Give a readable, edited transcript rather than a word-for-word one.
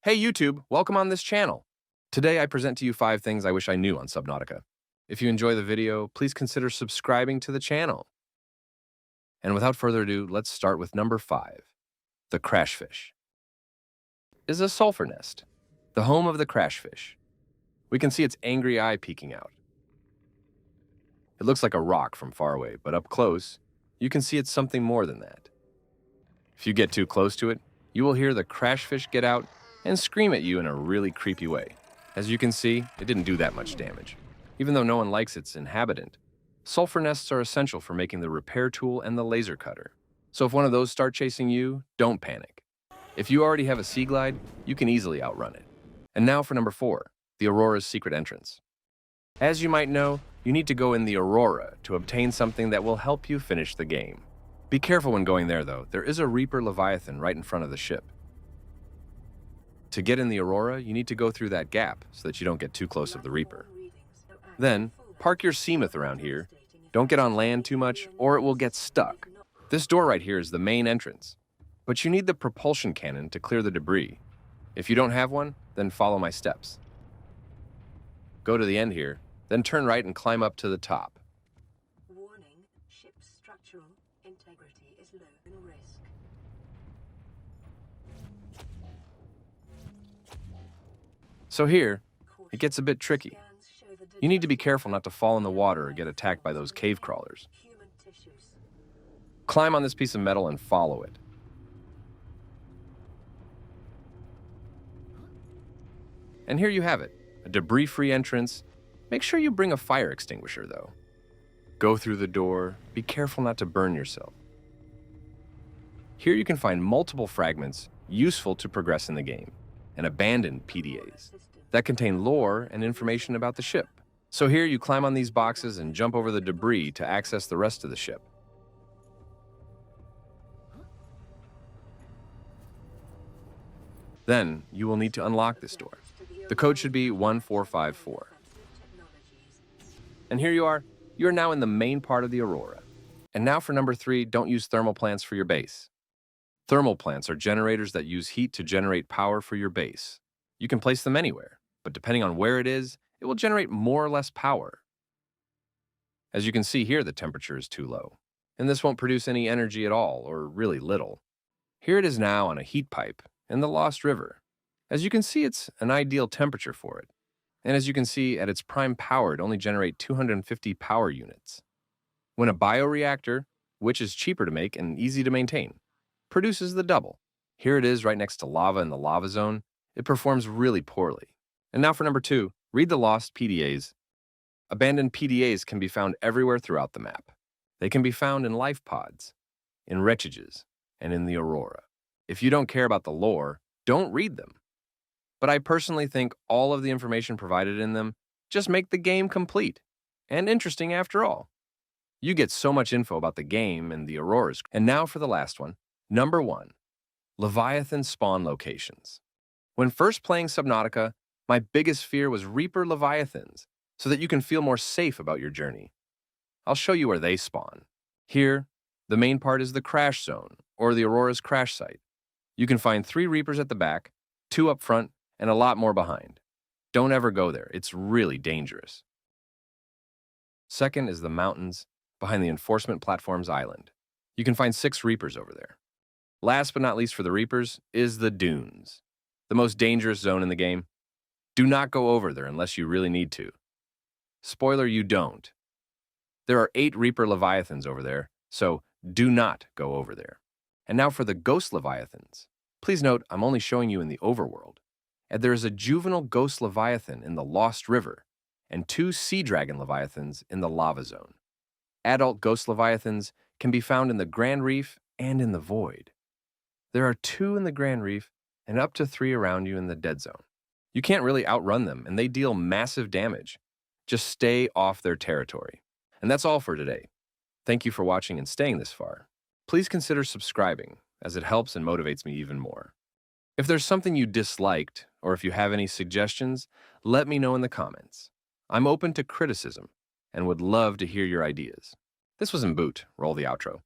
Hey YouTube, welcome on this channel. Today I present to you 5 things I wish I knew on Subnautica. If you enjoy the video, please consider subscribing to the channel. And without further ado, let's start with number 5. The crashfish is a sulfur nest, the home of the crashfish. We can see its angry eye peeking out. It looks like a rock from far away, but up close, you can see it's something more than that. If you get too close to it, you will hear the crashfish get out and scream at you in a really creepy way. As you can see, it didn't do that much damage. Even though no one likes its inhabitant, sulfur nests are essential for making the repair tool and the laser cutter. So if one of those start chasing you, don't panic. If you already have a sea glide, you can easily outrun it. And now for number 4, the Aurora's secret entrance. As you might know, you need to go in the Aurora to obtain something that will help you finish the game. Be careful when going there though, there is a Reaper Leviathan right in front of the ship. To get in the Aurora, you need to go through that gap so that you don't get too close of the Reaper. Then, park your Seamoth around here. Don't get on land too much or it will get stuck. This door right here is the main entrance, but you need the propulsion cannon to clear the debris. If you don't have one, then follow my steps. Go to the end here, then turn right and climb up to the top. Warning, ship's structural integrity is low in risk. So here, it gets a bit tricky. You need to be careful not to fall in the water or get attacked by those cave crawlers. Climb on this piece of metal and follow it. And here you have it, a debris-free entrance. Make sure you bring a fire extinguisher, though. Go through the door. Be careful not to burn yourself. Here you can find multiple fragments useful to progress in the game, and abandoned PDAs that contain lore and information about the ship. So here you climb on these boxes and jump over the debris to access the rest of the ship. Then you will need to unlock this door. The code should be 1454. And here you are. You are now in the main part of the Aurora. And now for number 3, don't use thermal plants for your base. Thermal plants are generators that use heat to generate power for your base. You can place them anywhere, but depending on where it is, it will generate more or less power. As you can see here, the temperature is too low, and this won't produce any energy at all, or really little. Here it is now on a heat pipe in the Lost River. As you can see, it's an ideal temperature for it. And as you can see, at its prime power, it only generates 250 power units. When a bioreactor, which is cheaper to make and easy to maintain, produces the double. Here it is right next to lava in the lava zone. It performs really poorly. And now for number 2, read the lost PDAs. Abandoned PDAs can be found everywhere throughout the map. They can be found in life pods, in wretchages, and in the Aurora. If you don't care about the lore, don't read them. But I personally think all of the information provided in them just make the game complete and interesting after all. You get so much info about the game and the Auroras. And now for the last one. Number 1, Leviathan spawn locations. When first playing Subnautica, my biggest fear was Reaper Leviathans, so that you can feel more safe about your journey. I'll show you where they spawn. Here, the main part is the crash zone, or the Aurora's crash site. You can find 3 Reapers at the back, 2 up front, and a lot more behind. Don't ever go there, it's really dangerous. Second is the mountains behind the enforcement platform's island. You can find 6 Reapers over there. Last but not least for the Reapers is the dunes, the most dangerous zone in the game. Do not go over there unless you really need to. Spoiler, you don't. There are 8 Reaper Leviathans over there, so do not go over there. And now for the Ghost Leviathans. Please note, I'm only showing you in the overworld. And there is a juvenile Ghost Leviathan in the Lost River, and 2 Sea Dragon Leviathans in the Lava Zone. Adult Ghost Leviathans can be found in the Grand Reef and in the Void. There are 2 in the Grand Reef and up to 3 around you in the Dead Zone. You can't really outrun them, and they deal massive damage. Just stay off their territory. And that's all for today. Thank you for watching and staying this far. Please consider subscribing, as it helps and motivates me even more. If there's something you disliked, or if you have any suggestions, let me know in the comments. I'm open to criticism, and would love to hear your ideas. This was Boot. Roll the outro.